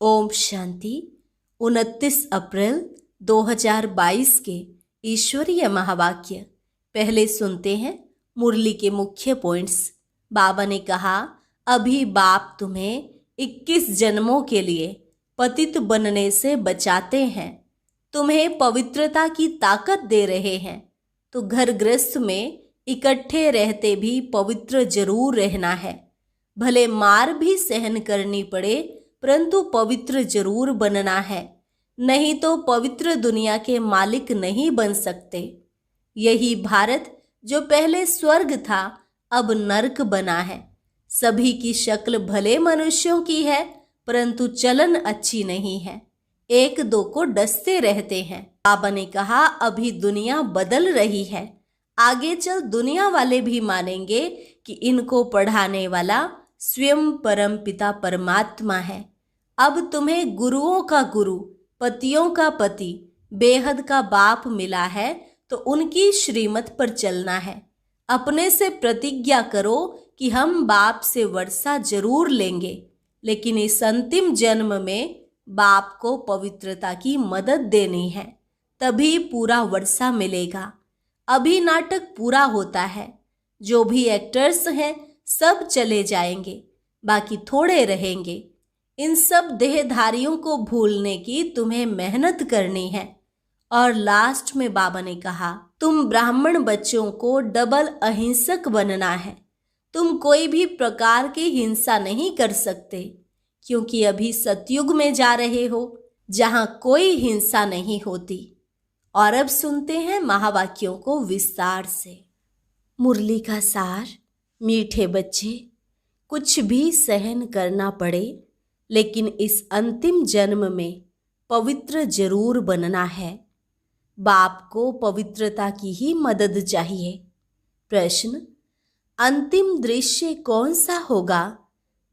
ओम शांति। 29 अप्रैल 2022 के ईश्वरीय महावाक्य पहले सुनते हैं मुरली के मुख्य पॉइंट्स। बाबा ने कहा, अभी बाप तुम्हें 21 जन्मों के लिए पतित बनने से बचाते हैं, तुम्हें पवित्रता की ताकत दे रहे हैं। तो घर गृहस्थ में इकट्ठे रहते भी पवित्र जरूर रहना है। भले मार भी सहन करनी पड़े परंतु पवित्र जरूर बनना है, नहीं तो पवित्र दुनिया के मालिक नहीं बन सकते। यही भारत जो पहले स्वर्ग था अब नर्क बना है। सभी की शक्ल भले मनुष्यों की है परंतु चलन अच्छी नहीं है, एक दो को डसते रहते हैं। बाबा ने कहा, अभी दुनिया बदल रही है, आगे चल दुनिया वाले भी मानेंगे कि इनको पढ़ाने वाला स्वयं परम पिता परमात्मा है। अब तुम्हें गुरुओं का गुरु, पतियों का पति, बेहद का बाप मिला है, तो उनकी श्रीमत पर चलना है। अपने से प्रतिज्ञा करो कि हम बाप से वर्षा जरूर लेंगे, लेकिन इस अंतिम जन्म में बाप को पवित्रता की मदद देनी है, तभी पूरा वर्षा मिलेगा। अभी नाटक पूरा होता है, जो भी एक्टर्स हैं सब चले जाएंगे, बाकी थोड़े रहेंगे। इन सब देहधारियों को भूलने की तुम्हें मेहनत करनी है। और लास्ट में बाबा ने कहा, तुम ब्राह्मण बच्चों को डबल अहिंसक बनना है। तुम कोई भी प्रकार की हिंसा नहीं कर सकते, क्योंकि अभी सतयुग में जा रहे हो जहां कोई हिंसा नहीं होती। और अब सुनते हैं महावाक्यों को विस्तार से। मुरली का सार। मीठे बच्चे, कुछ भी सहन करना पड़े, लेकिन इस अंतिम जन्म में पवित्र जरूर बनना है। बाप को पवित्रता की ही मदद चाहिए। प्रश्न, अंतिम दृश्य कौन सा होगा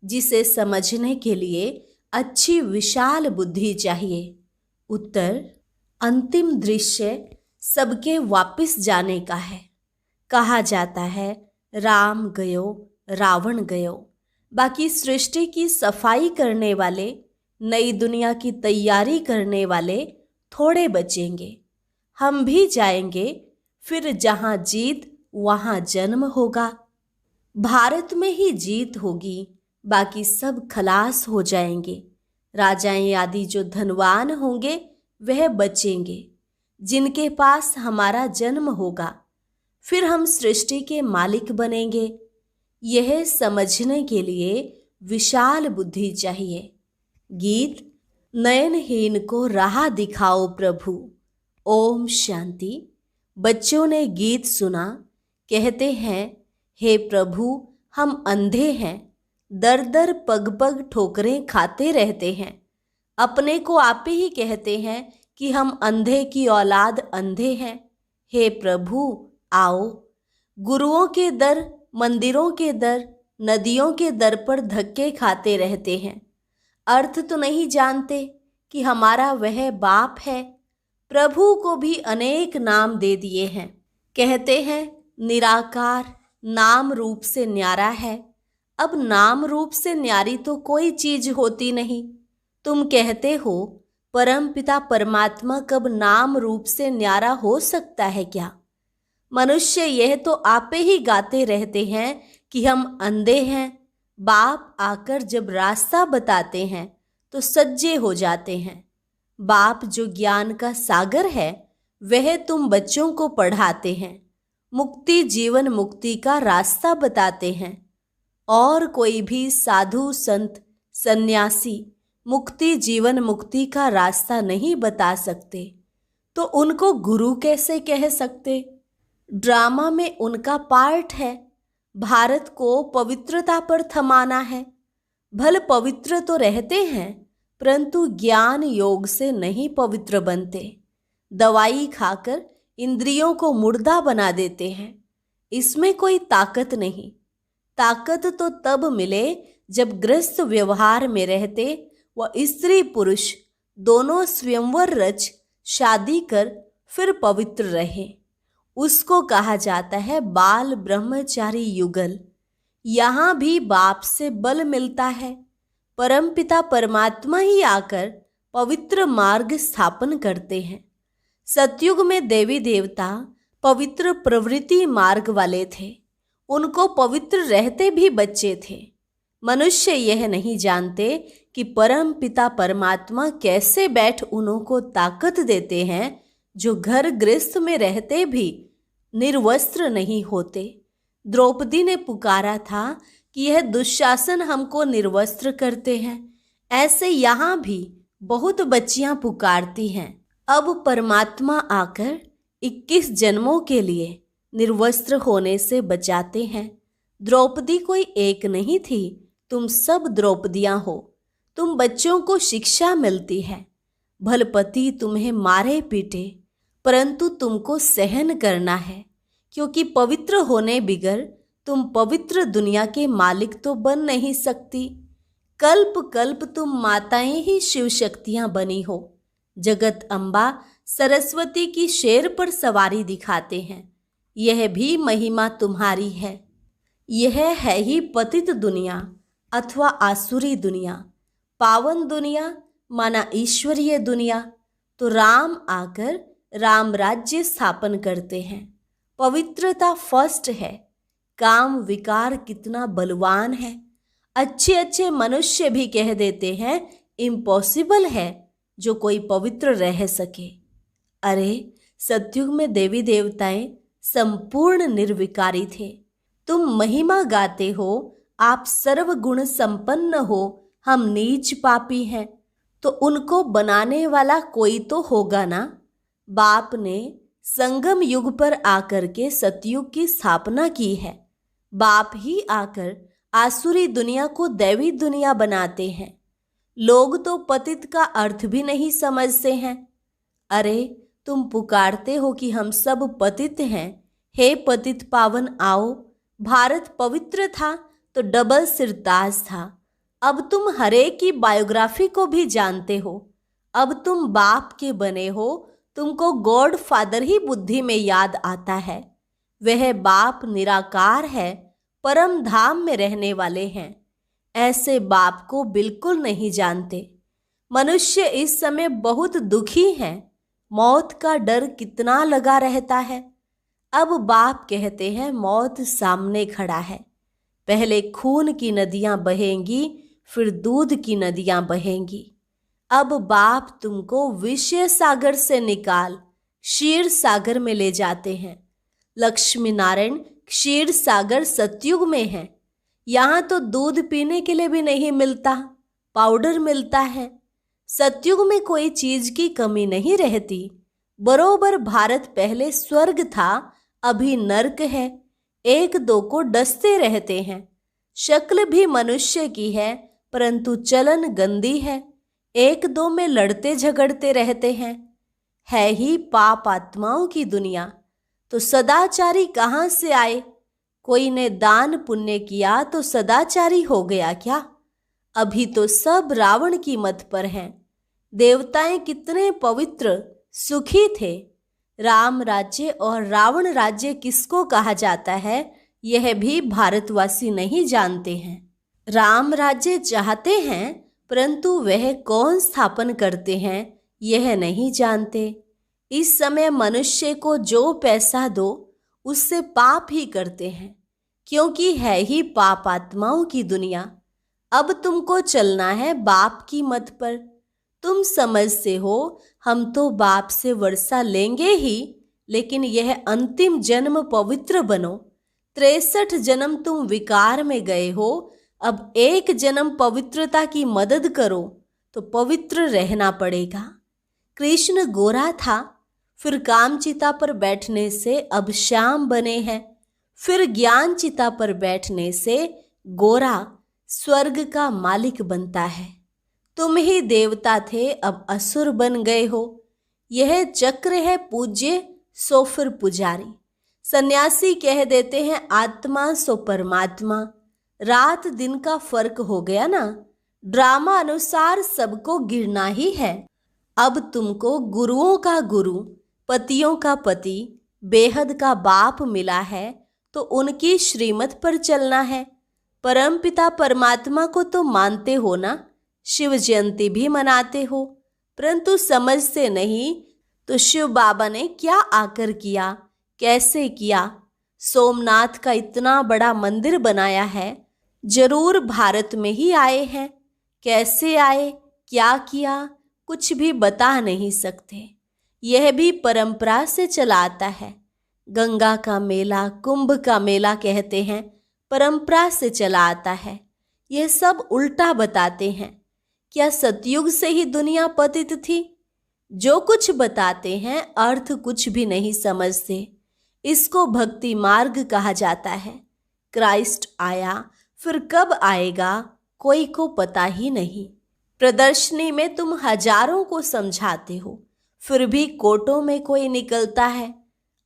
जिसे समझने के लिए अच्छी विशाल बुद्धि चाहिए? उत्तर, अंतिम दृश्य सबके वापस जाने का है। कहा जाता है, राम गयो रावण गयो। बाकी सृष्टि की सफाई करने वाले, नई दुनिया की तैयारी करने वाले थोड़े बचेंगे। हम भी जाएंगे, फिर जहां जीत वहां जन्म होगा। भारत में ही जीत होगी, बाकी सब खलास हो जाएंगे। राजाएं आदि जो धनवान होंगे वह बचेंगे, जिनके पास हमारा जन्म होगा। फिर हम सृष्टि के मालिक बनेंगे। यह समझने के लिए विशाल बुद्धि चाहिए। गीत, नयनहीन को राह दिखाओ प्रभु। ओम शांति। बच्चों ने गीत सुना, कहते हैं, हे प्रभु हम अंधे हैं, दर दर पग पग ठोकरें खाते रहते हैं। अपने को आप ही कहते हैं कि हम अंधे की औलाद अंधे हैं। हे प्रभु आओ। गुरुओं के दर, मंदिरों के दर, नदियों के दर पर धक्के खाते रहते हैं। अर्थ तो नहीं जानते कि हमारा वह बाप है। प्रभु को भी अनेक नाम दे दिए हैं। कहते हैं निराकार नाम रूप से न्यारा है। अब नाम रूप से न्यारी तो कोई चीज होती नहीं। तुम कहते हो परम पिता परमात्मा कब नाम रूप से न्यारा हो सकता है क्या? मनुष्य यह तो आपे ही गाते रहते हैं कि हम अंधे हैं। बाप आकर जब रास्ता बताते हैं तो सज्जे हो जाते हैं। बाप जो ज्ञान का सागर है वह तुम बच्चों को पढ़ाते हैं, मुक्ति जीवन मुक्ति का रास्ता बताते हैं। और कोई भी साधु संत सन्यासी मुक्ति जीवन मुक्ति का रास्ता नहीं बता सकते, तो उनको गुरु कैसे कह सकते? ड्रामा में उनका पार्ट है। भारत को पवित्रता पर थमाना है। भले पवित्र तो रहते हैं परंतु ज्ञान योग से नहीं पवित्र बनते। दवाई खाकर इंद्रियों को मुर्दा बना देते हैं। इसमें कोई ताकत नहीं। ताकत तो तब मिले जब गृहस्थ व्यवहार में रहते व स्त्री पुरुष दोनों स्वयंवर रच शादी कर फिर पवित्र रहे। उसको कहा जाता है बाल ब्रह्मचारी युगल। यहाँ भी बाप से बल मिलता है, परमपिता परमात्मा ही आकर पवित्र मार्ग स्थापन करते हैं। सतयुग में देवी देवता पवित्र प्रवृत्ति मार्ग वाले थे, उनको पवित्र रहते भी बच्चे थे। मनुष्य यह नहीं जानते कि परम पिता परमात्मा कैसे बैठ उनको ताकत देते हैं जो घर गृहस्थ में रहते भी निर्वस्त्र नहीं होते। द्रौपदी ने पुकारा था कि यह दुशासन हमको निर्वस्त्र करते हैं। ऐसे यहाँ भी बहुत बच्चियां पुकारती हैं। अब परमात्मा आकर 21 जन्मों के लिए निर्वस्त्र होने से बचाते हैं। द्रौपदी कोई एक नहीं थी, तुम सब द्रौपदियां हो। तुम बच्चों को शिक्षा मिलती है। भलपति तुम्हें मारे पीटे, परंतु तुमको सहन करना है, क्योंकि पवित्र होने बिगर तुम पवित्र दुनिया के मालिक तो बन नहीं सकती। कल्प कल्प तुम माताएं ही शिव शक्तियां बनी हो। जगत अम्बा सरस्वती की शेर पर सवारी दिखाते हैं, यह भी महिमा तुम्हारी है। यह है ही पतित दुनिया अथवा आसुरी दुनिया। पावन दुनिया माना ईश्वरीय दुनिया। तो राम आकर राम राज्य स्थापन करते हैं। पवित्रता फर्स्ट है। काम विकार कितना बलवान है। अच्छे अच्छे मनुष्य भी कह देते हैं इम्पॉसिबल है जो कोई पवित्र रह सके। अरे सतयुग में देवी देवताएं संपूर्ण निर्विकारी थे। तुम महिमा गाते हो, आप सर्वगुण संपन्न हो, हम नीच पापी हैं। तो उनको बनाने वाला कोई तो होगा ना। बाप ने संगम युग पर आकर के सतयुग की स्थापना की है। बाप ही आकर आसुरी दुनिया को दैवी दुनिया बनाते हैं। लोग तो पतित का अर्थ भी नहीं समझते हैं। अरे तुम पुकारते हो कि हम सब पतित हैं। हे पतित पावन आओ। भारत पवित्र था तो डबल सिरताज था। अब तुम हरे की बायोग्राफी को भी जानते हो। अब तुम बाप के बने हो, तुमको गॉड फादर ही बुद्धि में याद आता है। वह बाप निराकार है, परम धाम में रहने वाले हैं। ऐसे बाप को बिल्कुल नहीं जानते। मनुष्य इस समय बहुत दुखी है। मौत का डर कितना लगा रहता है। अब बाप कहते हैं मौत सामने खड़ा है। पहले खून की नदियां बहेंगी, फिर दूध की नदियां बहेंगी। अब बाप तुमको विषय सागर से निकाल क्षीर सागर में ले जाते हैं। लक्ष्मी नारायण क्षीर सागर सतयुग में है। यहाँ तो दूध पीने के लिए भी नहीं मिलता, पाउडर मिलता है। सतयुग में कोई चीज की कमी नहीं रहती। बरोबर भारत पहले स्वर्ग था, अभी नर्क है। एक दो को डसते रहते हैं। शक्ल भी मनुष्य की है, परंतु चलन गंदी है। एक दो में लड़ते झगड़ते रहते हैं। है ही पाप आत्माओं की दुनिया। तो सदाचारी कहाँ से आए? कोई ने दान पुण्य किया तो सदाचारी हो गया क्या? अभी तो सब रावण की मत पर हैं। देवताएं कितने पवित्र सुखी थे। राम राज्य और रावण राज्य किसको कहा जाता है, यह भी भारतवासी नहीं जानते हैं। राम राज्य चाहते हैं, परंतु वह कौन स्थापन करते हैं यह नहीं जानते। इस समय मनुष्य को जो पैसा दो उससे पाप ही करते हैं, क्योंकि है ही पाप आत्माओं की दुनिया। अब तुमको चलना है बाप की मत पर। तुम समझते हो हम तो बाप से वर्षा लेंगे ही, लेकिन यह अंतिम जन्म पवित्र बनो। 63 जन्म तुम विकार में गए हो, अब एक जन्म पवित्रता की मदद करो तो पवित्र रहना पड़ेगा। कृष्ण गोरा था, फिर कामचिता पर बैठने से अब श्याम बने हैं। फिर ज्ञान चिता पर बैठने से गोरा स्वर्ग का मालिक बनता है। तुम ही देवता थे, अब असुर बन गए हो। यह चक्र है पूज्य सो फिर पुजारी। सन्यासी कह देते हैं आत्मा सो परमात्मा। रात दिन का फर्क हो गया ना। ड्रामा अनुसार सबको गिरना ही है। अब तुमको गुरुओं का गुरु, पतियों का पति, बेहद का बाप मिला है, तो उनकी श्रीमत पर चलना है। परमपिता परमात्मा को तो मानते हो ना। शिव जयंती भी मनाते हो, परंतु समझते नहीं तो शिव बाबा ने क्या आकर किया, कैसे किया। सोमनाथ का इतना बड़ा मंदिर बनाया है, जरूर भारत में ही आए हैं। कैसे आए, क्या किया, कुछ भी बता नहीं सकते। यह भी परंपरा से चला आता है। गंगा का मेला, कुंभ का मेला कहते हैं, परंपरा से चला आता है। यह सब उल्टा बताते हैं। क्या सतयुग से ही दुनिया पतित थी? जो कुछ बताते हैं अर्थ कुछ भी नहीं समझते। इसको भक्ति मार्ग कहा जाता है। क्राइस्ट आया, फिर कब आएगा कोई को पता ही नहीं। प्रदर्शनी में तुम हजारों को समझाते हो, फिर भी कोटों में कोई निकलता है।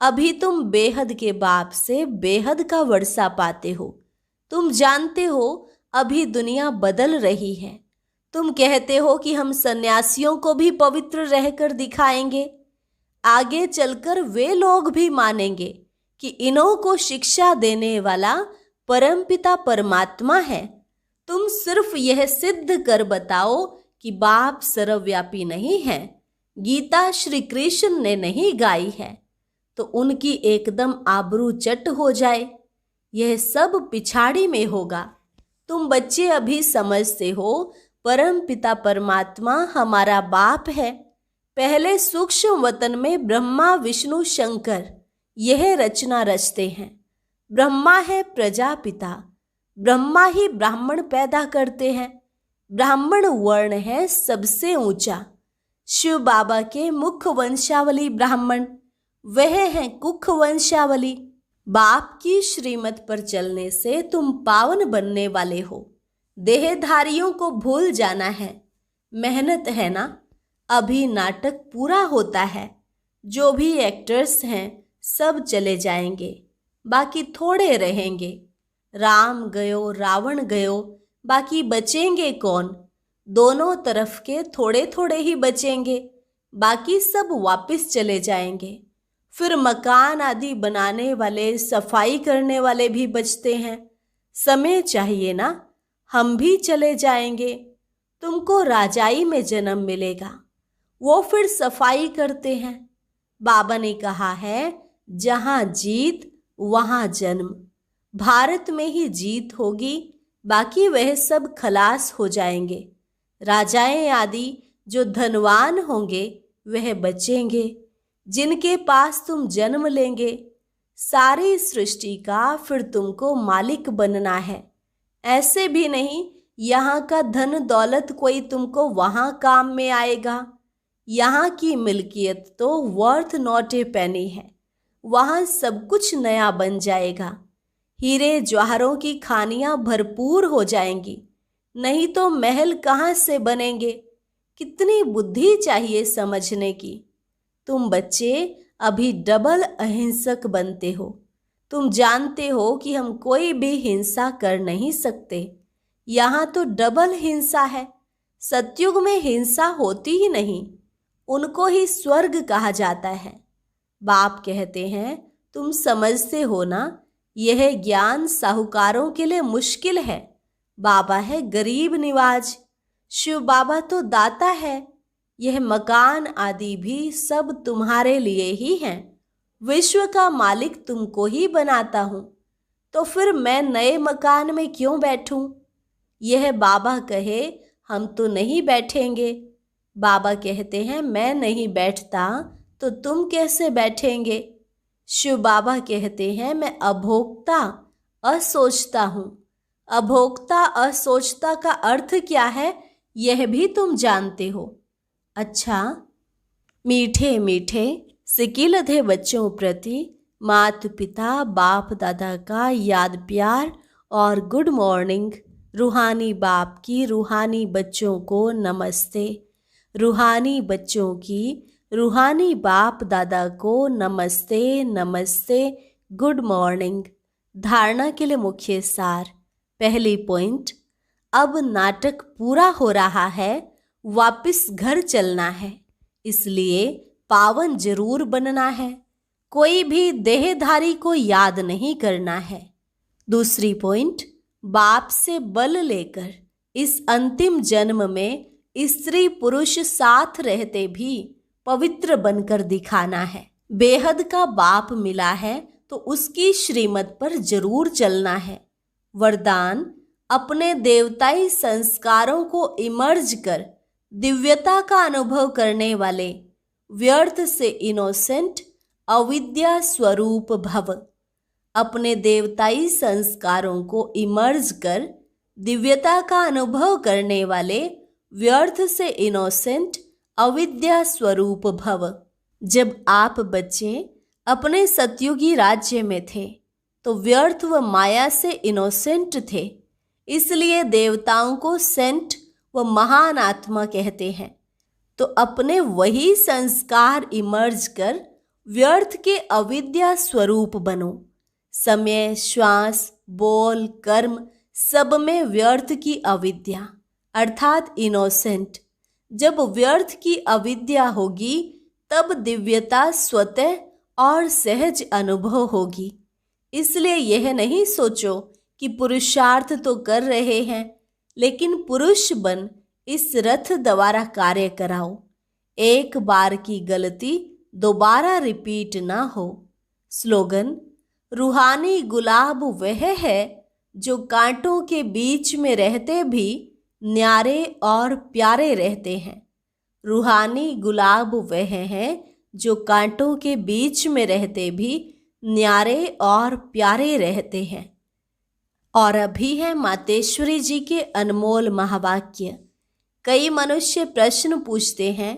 अभी तुम बेहद के बाप से बेहद का वर्षा पाते हो। तुम जानते हो अभी दुनिया बदल रही है। तुम कहते हो कि हम सन्यासियों को भी पवित्र रहकर दिखाएंगे। आगे चलकर वे लोग भी मानेंगे कि इन्हों को शिक्षा देने वाला परमपिता परमात्मा है। तुम सिर्फ यह सिद्ध कर बताओ कि बाप सर्वव्यापी नहीं है। गीता श्री कृष्ण ने नहीं गाई है तो उनकी एकदम आबरू चट हो जाए। यह सब पिछाड़ी में होगा। तुम बच्चे अभी समझते हो परम पिता परमात्मा हमारा बाप है। पहले सूक्ष्म वतन में ब्रह्मा विष्णु शंकर यह रचना रचते हैं। ब्रह्मा है प्रजापिता, ब्रह्मा ही ब्राह्मण पैदा करते हैं। ब्राह्मण वर्ण है सबसे ऊंचा। शिव बाबा के मुख वंशावली ब्राह्मण, वह है कुख वंशावली। बाप की श्रीमत पर चलने से तुम पावन बनने वाले हो। देहधारियों को भूल जाना है। मेहनत है ना, अभी नाटक पूरा होता है। जो भी एक्टर्स हैं सब चले जाएंगे, बाकी थोड़े रहेंगे। राम गयो रावण गयो, बाकी बचेंगे कौन? दोनों तरफ के थोड़े थोड़े ही बचेंगे, बाकी सब वापस चले जाएंगे। फिर मकान आदि बनाने वाले, सफाई करने वाले भी बचते हैं। समय चाहिए ना, हम भी चले जाएंगे। तुमको राजाई में जन्म मिलेगा, वो फिर सफाई करते हैं। बाबा ने कहा है जहाँ जीत वहाँ जन्म। भारत में ही जीत होगी, बाकी वह सब खलास हो जाएंगे। राजाएं आदि जो धनवान होंगे वह बचेंगे, जिनके पास तुम जन्म लेंगे। सारी सृष्टि का फिर तुमको मालिक बनना है। ऐसे भी नहीं यहाँ का धन दौलत कोई तुमको वहाँ काम में आएगा। यहाँ की मिल्कियत तो वर्थ नॉट ए पेनी है। वहाँ सब कुछ नया बन जाएगा। हीरे जवाहरों की खानियाँ भरपूर हो जाएंगी, नहीं तो महल कहाँ से बनेंगे। कितनी बुद्धि चाहिए समझने की। तुम बच्चे अभी डबल अहिंसक बनते हो। तुम जानते हो कि हम कोई भी हिंसा कर नहीं सकते। यहाँ तो डबल हिंसा है। सतयुग में हिंसा होती ही नहीं, उनको ही स्वर्ग कहा जाता है। बाप कहते हैं तुम समझते हो ना, यह ज्ञान साहूकारों के लिए मुश्किल है। बाबा है गरीब निवाज। शिव बाबा तो दाता है। यह मकान आदि भी सब तुम्हारे लिए ही हैं। विश्व का मालिक तुमको ही बनाता हूँ, तो फिर मैं नए मकान में क्यों बैठूं? यह बाबा कहे हम तो नहीं बैठेंगे। बाबा कहते हैं मैं नहीं बैठता तो तुम कैसे बैठेंगे? शिव बाबा कहते हैं मैं अभोक्ता असोचता हूँ। अभोक्ता असोचता का अर्थ क्या है यह भी तुम जानते हो। अच्छा, मीठे मीठे सिकिलधे बच्चों प्रति माता पिता बाप दादा का याद प्यार और गुड मॉर्निंग। रूहानी बाप की रूहानी बच्चों को नमस्ते। रूहानी बच्चों की रूहानी बाप दादा को नमस्ते नमस्ते, गुड मॉर्निंग। धारणा के लिए मुख्य सार। पहली पॉइंट, अब नाटक पूरा हो रहा है, वापस घर चलना है, इसलिए पावन जरूर बनना है। कोई भी देहधारी को याद नहीं करना है। दूसरी पॉइंट, बाप से बल लेकर इस अंतिम जन्म में स्त्री पुरुष साथ रहते भी पवित्र बनकर दिखाना है। बेहद का बाप मिला है तो उसकी श्रीमत पर जरूर चलना है। वरदान, अपने देवताई संस्कारों को इमर्ज कर दिव्यता का अनुभव करने वाले, व्यर्थ से इनोसेंट अविद्या स्वरूप भव। अपने देवताई संस्कारों को इमर्ज कर दिव्यता का अनुभव करने वाले, व्यर्थ से इनोसेंट अविद्या स्वरूप भव। जब आप बच्चे अपने सतयुगी राज्य में थे तो व्यर्थ व माया से इनोसेंट थे, इसलिए देवताओं को सेंट व महान आत्मा कहते हैं। तो अपने वही संस्कार इमर्ज कर व्यर्थ के अविद्या स्वरूप बनो। समय, श्वास, बोल, कर्म सब में व्यर्थ की अविद्या अर्थात इनोसेंट। जब व्यर्थ की अविद्या होगी तब दिव्यता स्वतः और सहज अनुभव होगी। इसलिए यह नहीं सोचो कि पुरुषार्थ तो कर रहे हैं, लेकिन पुरुष बन इस रथ द्वारा कार्य कराओ। एक बार की गलती दोबारा रिपीट ना हो। स्लोगन, रूहानी गुलाब वह है जो कांटों के बीच में रहते भी न्यारे और प्यारे रहते हैं। रूहानी गुलाब वह है जो कांटों के बीच में रहते भी न्यारे और प्यारे रहते हैं। और अभी है मातेश्वरी जी के अनमोल महावाक्य। कई मनुष्य प्रश्न पूछते हैं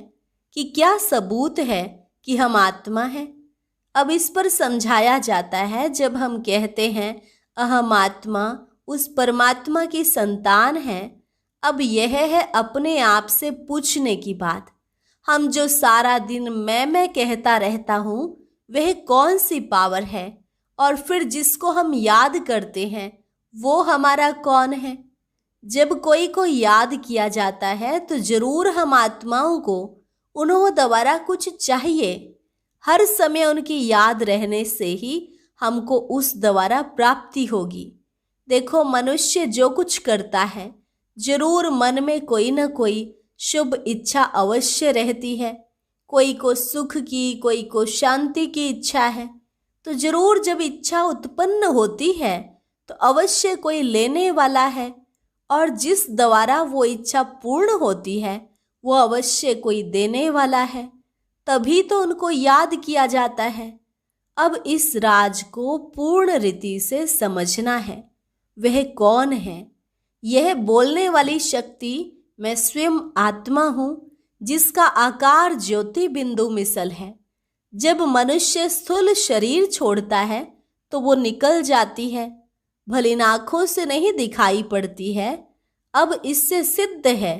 कि क्या सबूत है कि हम आत्मा हैं। अब इस पर समझाया जाता है, जब हम कहते हैं अहम आत्मा उस परमात्मा की संतान है, अब यह है अपने आप से पूछने की बात। हम जो सारा दिन मैं कहता रहता हूँ वह कौन सी पावर है, और फिर जिसको हम याद करते हैं वो हमारा कौन है। जब कोई को याद किया जाता है तो जरूर हम आत्माओं को उन्हों द्वारा कुछ चाहिए। हर समय उनकी याद रहने से ही हमको उस द्वारा प्राप्ति होगी। देखो, मनुष्य जो कुछ करता है जरूर मन में कोई न कोई शुभ इच्छा अवश्य रहती है। कोई को सुख की, कोई को शांति की इच्छा है। तो जरूर जब इच्छा उत्पन्न होती है तो अवश्य कोई लेने वाला है, और जिस द्वारा वो इच्छा पूर्ण होती है वो अवश्य कोई देने वाला है। तभी तो उनको याद किया जाता है। अब इस राज को पूर्ण रीति से समझना है। वह कौन है? यह बोलने वाली शक्ति मैं स्वयं आत्मा हूँ, जिसका आकार ज्योति बिंदु मिसल है। जब मनुष्य स्थूल शरीर छोड़ता है तो वो निकल जाती है, भली आँखों से नहीं दिखाई पड़ती है। अब इससे सिद्ध है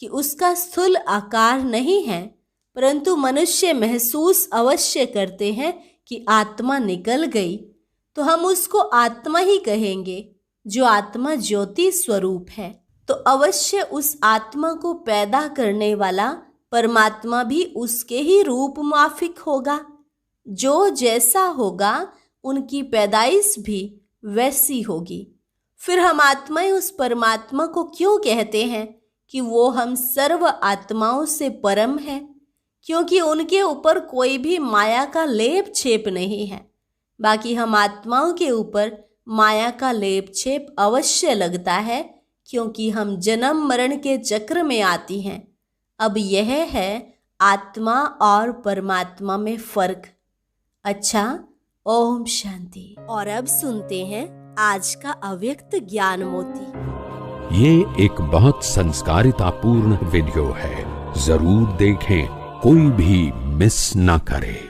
कि उसका स्थूल आकार नहीं है, परंतु मनुष्य महसूस अवश्य करते हैं कि आत्मा निकल गई, तो हम उसको आत्मा ही कहेंगे, जो आत्मा ज्योति स्वरूप है। तो अवश्य उस आत्मा को पैदा करने वाला परमात्मा भी उसके ही रूप माफिक होगा। जो जैसा होगा उनकी पैदाइश भी वैसी होगी। फिर हम आत्माएं उस परमात्मा को क्यों कहते हैं कि वो हम सर्व आत्माओं से परम है? क्योंकि उनके ऊपर कोई भी माया का लेप छेप नहीं है। बाकी हम आत्माओं के ऊपर माया का लेप छेप अवश्य लगता है, क्योंकि हम जन्म मरण के चक्र में आती हैं। अब यह है आत्मा और परमात्मा में फर्क। अच्छा, ओम शांति। और अब सुनते हैं आज का अव्यक्त ज्ञान मोती। ये एक बहुत संस्कारितापूर्ण वीडियो है, जरूर देखें, कोई भी मिस ना करे।